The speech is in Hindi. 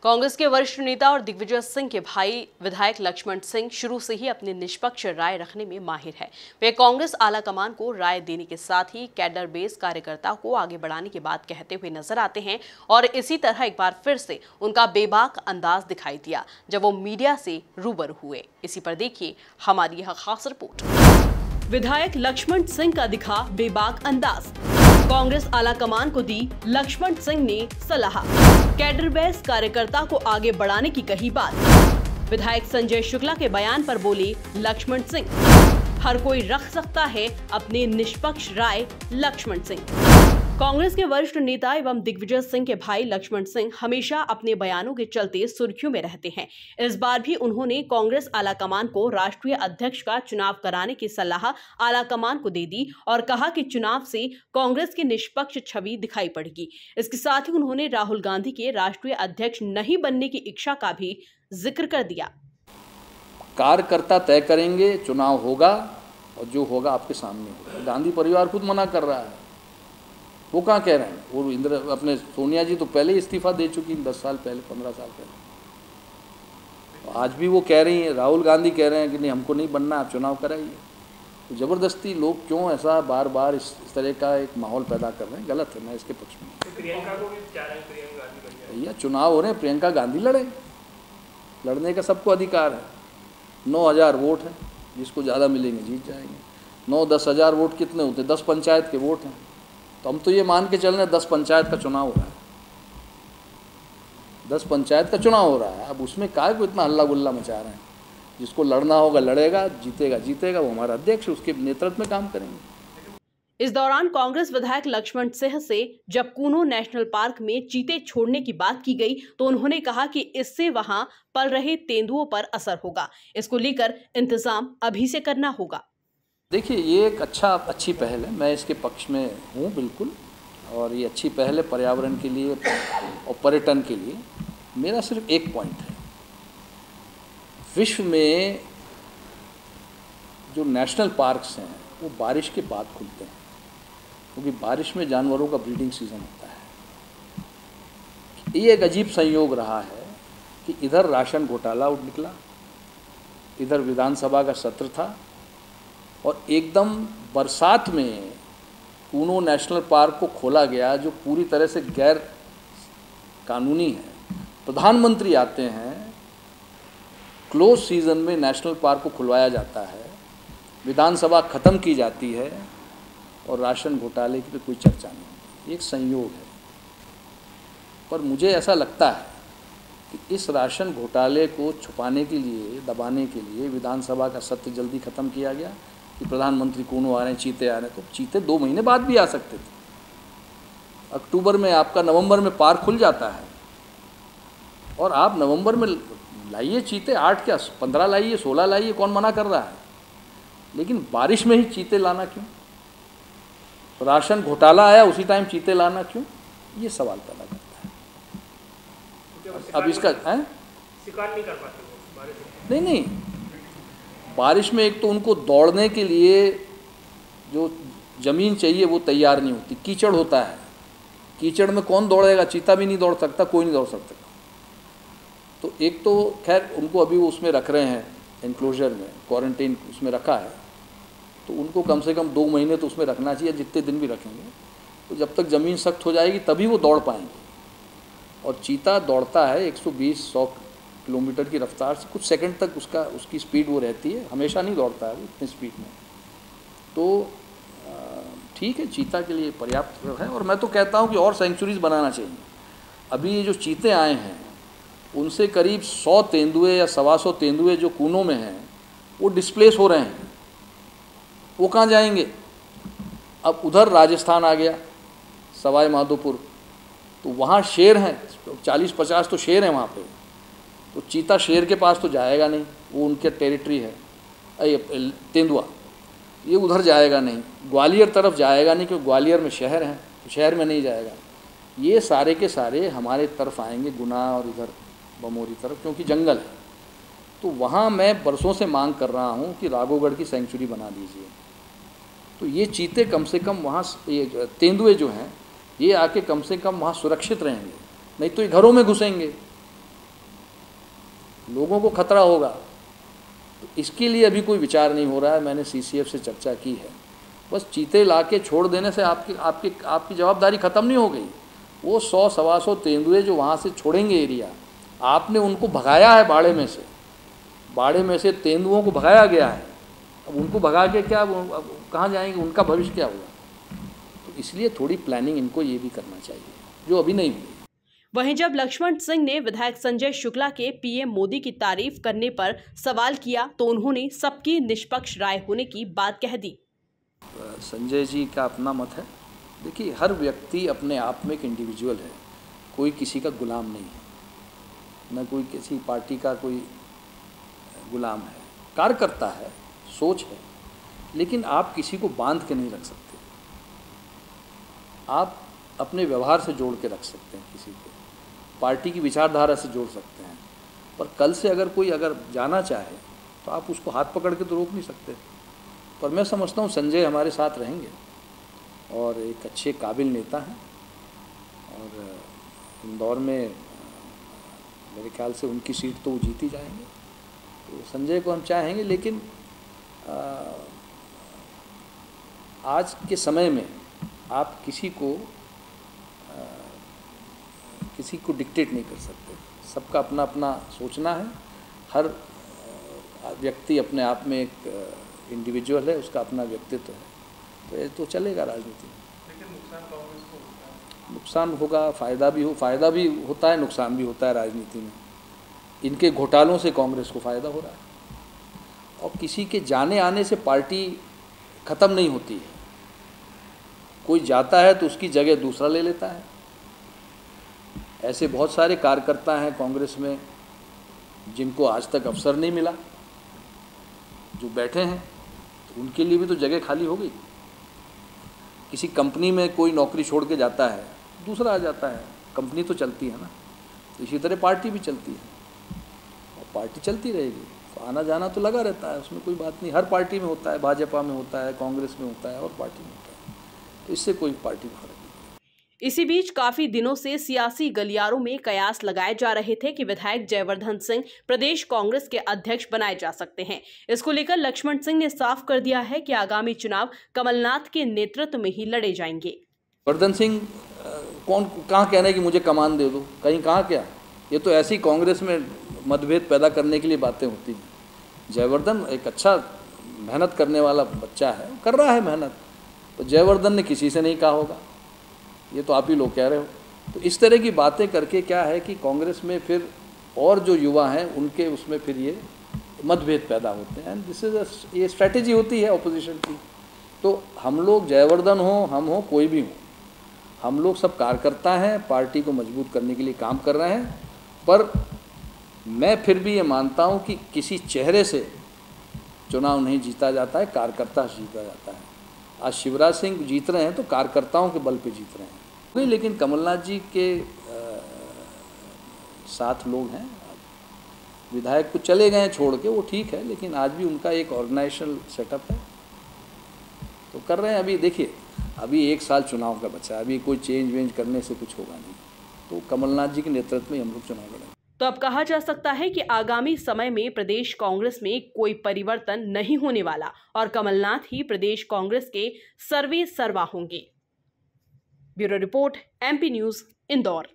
कांग्रेस के वरिष्ठ नेता और दिग्विजय सिंह के भाई विधायक लक्ष्मण सिंह शुरू से ही अपनी निष्पक्ष राय रखने में माहिर है। वे कांग्रेस आलाकमान को राय देने के साथ ही कैडर बेस कार्यकर्ताओं को आगे बढ़ाने की बात कहते हुए नजर आते हैं और इसी तरह एक बार फिर से उनका बेबाक अंदाज दिखाई दिया जब वो मीडिया से रूबरू हुए। इसी पर देखिए हमारी यह खास रिपोर्ट। विधायक लक्ष्मण सिंह का दिखा बेबाक अंदाज, कांग्रेस आलाकमान को दी लक्ष्मण सिंह ने सलाह, कैडर बेस कार्यकर्ता को आगे बढ़ाने की कही बात। विधायक संजय शुक्ला के बयान पर बोले लक्ष्मण सिंह, हर कोई रख सकता है अपनी निष्पक्ष राय। लक्ष्मण सिंह कांग्रेस के वरिष्ठ नेता एवं दिग्विजय सिंह के भाई लक्ष्मण सिंह हमेशा अपने बयानों के चलते सुर्खियों में रहते हैं। इस बार भी उन्होंने कांग्रेस आलाकमान को राष्ट्रीय अध्यक्ष का चुनाव कराने की सलाह आलाकमान को दे दी और कहा कि चुनाव से कांग्रेस की निष्पक्ष छवि दिखाई पड़ेगी। इसके साथ ही उन्होंने राहुल गांधी के राष्ट्रीय अध्यक्ष नहीं बनने की इच्छा का भी जिक्र कर दिया। कार्यकर्ता तय करेंगे, चुनाव होगा और जो होगा आपके सामने होगा। गांधी परिवार खुद मना कर रहा है, वो कहाँ कह रहे हैं? वो अपने सोनिया जी तो पहले ही इस्तीफा दे चुकी, 10 साल पहले, 15 साल पहले। आज भी वो कह रही हैं, राहुल गांधी कह रहे हैं कि नहीं हमको नहीं बनना, आप चुनाव कराइए। तो ज़बरदस्ती लोग क्यों ऐसा बार बार इस तरह का एक माहौल पैदा कर रहे हैं? गलत है, मैं इसके पक्ष में। तो प्रियंका को भी चाह रहे हैं, प्रियंका गांधी भैया चुनाव हो रहे हैं, प्रियंका गांधी लड़े, लड़ने का सबको अधिकार है। 9,000 वोट हैं, जिसको ज़्यादा मिलेंगे जीत जाएंगे। 9-10 हज़ार वोट कितने होते? 10 पंचायत के वोट हैं। तो हम तो ये मान के चल रहे हैं 10 पंचायत का चुनाव हो रहा है, 10 पंचायत का चुनाव हो रहा है। अब उसमें काय को इतना हल्ला गुल्ला मचा रहे हैं? जिसको लड़ना होगा लड़ेगा, जीतेगा जीतेगा, वो हमारा अध्यक्ष, उसके नेतृत्व में काम करेंगे। इस दौरान कांग्रेस विधायक लक्ष्मण सिंह से जब कूनो नेशनल पार्क में चीते छोड़ने की बात की गई तो उन्होंने कहा कि इससे वहां पल रहे तेंदुओं पर असर होगा। इसको लेकर इंतजाम अभी से करना होगा। देखिए ये एक अच्छी पहल है, मैं इसके पक्ष में हूँ बिल्कुल, और ये अच्छी पहल है पर्यावरण के लिए और पर्यटन के लिए। मेरा सिर्फ एक पॉइंट है, विश्व में जो नेशनल पार्क्स हैं वो बारिश के बाद खुलते हैं, क्योंकि बारिश में जानवरों का ब्रीडिंग सीजन होता है। ये एक अजीब संयोग रहा है कि इधर राशन घोटाला उठ निकला, इधर विधानसभा का सत्र था और एकदम बरसात में कूनो नेशनल पार्क को खोला गया जो पूरी तरह से गैर कानूनी है। प्रधानमंत्री आते हैं, क्लोज सीजन में नेशनल पार्क को खुलवाया जाता है, विधानसभा ख़त्म की जाती है और राशन घोटाले की कोई चर्चा नहीं होती। एक संयोग है, पर मुझे ऐसा लगता है कि इस राशन घोटाले को छुपाने के लिए, दबाने के लिए विधानसभा का सत्र जल्दी ख़त्म किया गया कि प्रधानमंत्री कूनो आ रहे हैं, चीते आ रहे हैं। तो चीते 2 महीने बाद भी आ सकते थे। अक्टूबर में आपका, नवंबर में पार्क खुल जाता है और आप नवंबर में लाइए चीते, 8 क्या 15 लाइए, 16 लाइए, कौन मना कर रहा है? लेकिन बारिश में ही चीते लाना क्यों? राशन घोटाला आया उसी टाइम चीते लाना क्यों? ये सवाल पैदा करता है। अब इसका है शिकार नहीं कर पाते बारिश में। नहीं, बारिश में एक तो उनको दौड़ने के लिए जो ज़मीन चाहिए वो तैयार नहीं होती, कीचड़ होता है। कीचड़ में कौन दौड़ेगा? चीता भी नहीं दौड़ सकता, कोई नहीं दौड़ सकता। तो एक तो खैर उनको अभी वो उसमें रख रहे हैं, एनक्लोजर में, क्वारंटीन उसमें रखा है, तो उनको कम से कम 2 महीने तो उसमें रखना चाहिए, जितने दिन भी रखेंगे। तो जब तक ज़मीन सख्त हो जाएगी तभी वो दौड़ पाएंगे। और चीता दौड़ता है 120-100 किलोमीटर की रफ्तार से, कुछ सेकंड तक उसकी स्पीड वो रहती है, हमेशा नहीं दौड़ता है वो इतनी स्पीड में। तो ठीक है, चीता के लिए पर्याप्त है। और मैं तो कहता हूँ कि और सेंचुरीज बनाना चाहिए। अभी ये जो चीते आए हैं उनसे करीब 100 तेंदुए या 125 तेंदुए जो कूनों में हैं वो डिस्प्लेस हो रहे हैं। वो कहाँ जाएंगे? अब उधर राजस्थान आ गया, सवाई माधोपुर, तो वहाँ शेर हैं, 40-50 तो शेर हैं वहाँ पे। तो चीता शेर के पास तो जाएगा नहीं, वो उनके टेरिटरी है। तेंदुआ ये उधर जाएगा नहीं, ग्वालियर तरफ जाएगा नहीं, क्योंकि ग्वालियर में शहर है, तो शहर में नहीं जाएगा। ये सारे के सारे हमारे तरफ आएंगे, गुना और इधर बमोरी तरफ, क्योंकि जंगल है। तो वहाँ मैं बरसों से मांग कर रहा हूँ कि राघोगढ़ की सेंचुरी बना दीजिए। तो ये चीते कम से कम वहाँ, ये तेंदुए जो हैं ये आके कम से कम वहाँ सुरक्षित रहेंगे, नहीं तो ये घरों में घुसेंगे। लोगों को खतरा होगा। तो इसके लिए अभी कोई विचार नहीं हो रहा है। मैंने CCF से चर्चा की है। बस चीते ला के छोड़ देने से आपकी जवाबदारी ख़त्म नहीं हो गई। वो 100-125 तेंदुए जो वहाँ से छोड़ेंगे एरिया, आपने उनको भगाया है बाड़े में से तेंदुओं को भगाया गया है। अब उनको भगा के क्या कहाँ जाएंगे, उनका भविष्य क्या होगा। तो इसलिए थोड़ी प्लानिंग इनको ये भी करना चाहिए, जो अभी नहीं हुई। वहीं जब लक्ष्मण सिंह ने विधायक संजय शुक्ला के PM मोदी की तारीफ करने पर सवाल किया तो उन्होंने सबकी निष्पक्ष राय होने की बात कह दी। संजय जी का अपना मत है। देखिए, हर व्यक्ति अपने आप में एक इंडिविजुअल है, कोई किसी का गुलाम नहीं है, न कोई किसी पार्टी का कोई गुलाम है। कार्यकर्ता है, सोच है, लेकिन आप किसी को बांध के नहीं रख सकते। आप अपने व्यवहार से जोड़ के रख सकते हैं, किसी को पार्टी की विचारधारा से जोड़ सकते हैं। पर कल से अगर कोई जाना चाहे तो आप उसको हाथ पकड़ के तो रोक नहीं सकते। पर मैं समझता हूँ संजय हमारे साथ रहेंगे और एक अच्छे काबिल नेता हैं, और इंदौर में मेरे ख्याल से उनकी सीट तो वो जीती जाएंगे। तो संजय को हम चाहेंगे, लेकिन आज के समय में आप किसी को डिक्टेट नहीं कर सकते। सबका अपना अपना सोचना है। हर व्यक्ति अपने आप में एक इंडिविजुअल है, उसका अपना व्यक्तित्व है। तो ये तो चलेगा राजनीति में। लेकिन नुकसान कांग्रेस को होता है। नुकसान होगा, फ़ायदा भी होता है, नुकसान भी होता है राजनीति में। इनके घोटालों से कांग्रेस को फ़ायदा हो रहा है, और किसी के जाने आने से पार्टी ख़त्म नहीं होती है। कोई जाता है तो उसकी जगह दूसरा ले लेता है। ऐसे बहुत सारे कार्यकर्ता हैं कांग्रेस में जिनको आज तक अवसर नहीं मिला, जो बैठे हैं, तो उनके लिए भी तो जगह खाली हो गई। किसी कंपनी में कोई नौकरी छोड़ के जाता है, दूसरा आ जाता है, कंपनी तो चलती है ना। तो इसी तरह पार्टी भी चलती है, और पार्टी चलती रहेगी। तो आना जाना तो लगा रहता है, उसमें कोई बात नहीं। हर पार्टी में होता है, भाजपा में होता है, कांग्रेस में होता है, और पार्टी में होता है। तो इससे कोई पार्टी में फर्क नहीं। इसी बीच काफी दिनों से सियासी गलियारों में कयास लगाए जा रहे थे कि विधायक जयवर्धन सिंह प्रदेश कांग्रेस के अध्यक्ष बनाए जा सकते हैं। इसको लेकर लक्ष्मण सिंह ने साफ कर दिया है कि आगामी चुनाव कमलनाथ के नेतृत्व में ही लड़े जाएंगे। जयवर्धन सिंह कहाँ कह रहे हैं कि मुझे कमान दे दो, कहीं कहाँ क्या। ये तो ऐसी कांग्रेस में मतभेद पैदा करने के लिए बातें होती हैं। जयवर्धन एक अच्छा मेहनत करने वाला बच्चा है, कर रहा है मेहनत। तो जयवर्धन ने किसी से नहीं कहा होगा, ये तो आप ही लोग कह रहे हो। तो इस तरह की बातें करके क्या है कि कांग्रेस में फिर और जो युवा हैं उनके उसमें फिर ये मतभेद पैदा होते हैं। दिस इज ये स्ट्रैटेजी होती है ऑपोजिशन की। तो हम लोग, जयवर्धन हो, हम हो, कोई भी हो, हम लोग सब कार्यकर्ता हैं, पार्टी को मजबूत करने के लिए काम कर रहे हैं। पर मैं फिर भी ये मानता हूँ कि किसी चेहरे से चुनाव नहीं जीता जाता है, कार्यकर्ता से जीता जाता है। आज शिवराज सिंह जीत रहे हैं तो कार्यकर्ताओं के बल पे जीत रहे हैं। लेकिन कमलनाथ जी के साथ लोग हैं, विधायक को चले गए छोड़ के, वो ठीक है, लेकिन आज भी उनका एक ऑर्गेनाइजेशनल सेटअप है, तो कर रहे हैं। अभी देखिए, अभी 1 साल चुनाव का बचा है, अभी कोई चेंज करने से कुछ होगा नहीं। तो कमलनाथ जी के नेतृत्व में हम लोग चुनाव लड़ेंगे। तो अब कहा जा सकता है कि आगामी समय में प्रदेश कांग्रेस में कोई परिवर्तन नहीं होने वाला और कमलनाथ ही प्रदेश कांग्रेस के सर्वे सर्वा होंगे। Bureau report, MP news, Indore.